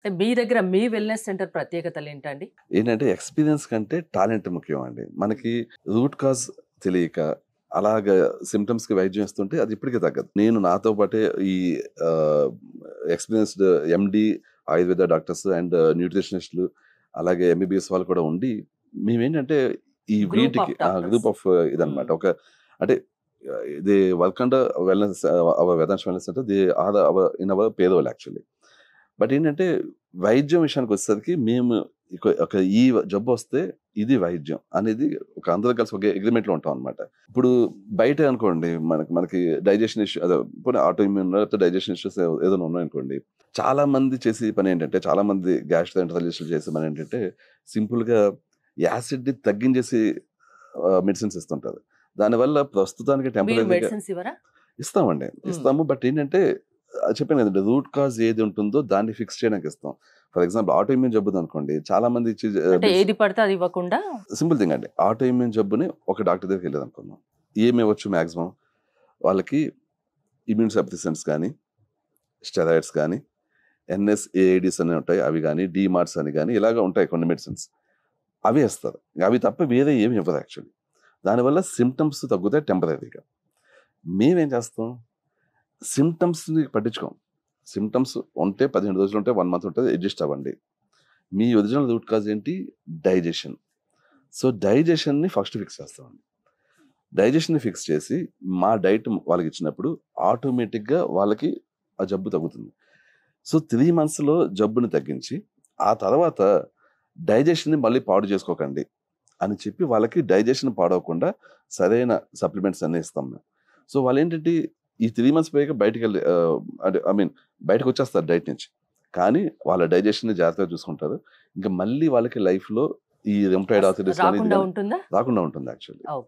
అంటే మీ దగ్గర మీ wellness centre ప్రత్యేకతలేంటండి? ఏంటంటే ఎక్స్‌పీరియన్స్ కంటే టాలెంట్ ముఖ్యం అండి. మనకి రూట్ కాజ్ తెలియక అలాగా సింప్టమ్స్‌కి వైద్యం ఇస్తుంటే అది ఇప్పటికి తగ్గదు. నేను నాతో పాటే ఈ ah, experienced MD, Ayurveda doctors and న్యూట్రిషనిస్టులు అలాగే ఎంబీబీఎస్ వాళ్ళు కూడా ఉండి మేమేంటంటే ఈ గ్రూప్ వీటికి ఆఫ్ డాక్టర్స్. గ్రూప్ ఆఫ్ ఇదనమాట. హ్మ్. అంటే they work under wellness our Vedansh wellness center. They are in our payroll actually. But ఏంటంటే వైద్యం విషయానికి వచ్చేసరికి మేము ఒక ఈ జబ్బు వస్తే ఇది వైద్యం అనేది ఒక అందరూ కలిసి ఒక అగ్రిమెంట్ లో ఉంటాం అనమాట. ఇప్పుడు బయట అనుకోండి మనకి మనకి డైజెషన్ ఇష్యూ అదే పోనీ ఆటో ఇమ్యూన్ లేకపోతే డైజెషన్ ఇష్యూస్ ఏదైనా ఉన్నాయనుకోండి, చాలా మంది చేసే పని ఏంటంటే చాలా మంది గ్యాస్ట్రోఎంటరాలజిస్టులు చేసే పని ఏంటంటే సింపుల్ గా యాసిడ్ ని తగ్గించేసి మెడిసిన్స్ ఇస్తుంటారు. దానివల్ల ప్రస్తుతానికి మీరు టెంపరీగా మెడిసిన్స్ ఇవ్వరా? ఇస్తామండి. హ్మ్. ఇస్తాము. బట్ ఏంటంటే చెప్పాను కదండీ! రూట్ కాజ్ ఏది ఉంటుందో దాన్ని ఫిక్స్ చేయడానికి ఇస్తాం. ఫర్ ఎగ్జాంపుల్ ఆటో ఇమ్యూన్ జబ్బుదనుకోండి. చాలా మంది ఇచ్చే అంటే ఏది పడితే అది ఇవ్వకుండా సింపుల్ థింగ్ అండి. ఆటో ఇమ్యూన్ జబ్బుని ఒక డాక్టర్ దగ్గరికెళ్ళారనుకుందాం. ఏమివ్వచ్చు మాక్సిమం? వాళ్ళకి ఇమ్యూన్ సప్రెసెంట్స్ గానీ, స్టెరాయిడ్స్ గానీ, ఎన్ఎస్ఏఐడీస్ అని ఉంటాయి. అవి గానీ, డీమార్ట్స్ అని గానీ ఇలాగ ఉంటాయి కొన్ని మెడిసిన్స్. అవి ఇస్తారు. అవి తప్ప వేరే ఏమి ఇవ్వరు యాక్చువల్లీ. దానివల్ల సింప్టమ్స్ తగ్గుతాయి టెంపరరీగా. మేమేం చేస్తాం? సింప్టమ్స్‌ని పట్టించుకోం. సింప్టమ్స్ ఉంటే 15 రోజులుంటే, 1 మంత్ ఉంటది. అడ్జస్ట్ అవ్వండి. మీ ఒరిజినల్ రూట్ కాజ్ ఏంటి? డైజెషన్. సో, డైజెషన్‌ని ఫస్ట్ ఫిక్స్ చేస్తామండి. డైజెషన్‌ని ఫిక్స్ చేసి, మా డైట్ వాళ్ళకిచ్చినప్పుడు ఆటోమేటిక్‌గా వాళ్ళకి ఆ జబ్బు తగ్గుతుంది. సో, 3 మంత్స్‌లో జబ్బుని తగ్గించి, ఆ తర్వాత డైజెషన్‌ని మళ్ళీ పాడు చేసుకోకండి అని చెప్పి వాళ్ళకి డైజెషన్ పాడవకుండా సరైన సప్లిమెంట్స్ అన్నీ ఇస్తాం మేము. సో, వాళ్ళేంటంటే ఈ 3 మంత్స్ పోయాక బయటికెళ్ళి అంటే ఐ మీన్ బయటకొచ్చేస్తారు డైట్ నుంచి. కానీ వాళ్ళ డైజెషన్‌ని జాగ్రత్తగా చూసుకుంటారు. ఇంక మళ్ళీ వాళ్ళకి లైఫ్‌లో ఈ రుమటాయిడ్ ఆర్థరైటిస్ గాని ఇది రాకుండా గాని ఉంటుందా? రాకుండా ఉంటుంది యాక్చువల్లీ. ఓకే.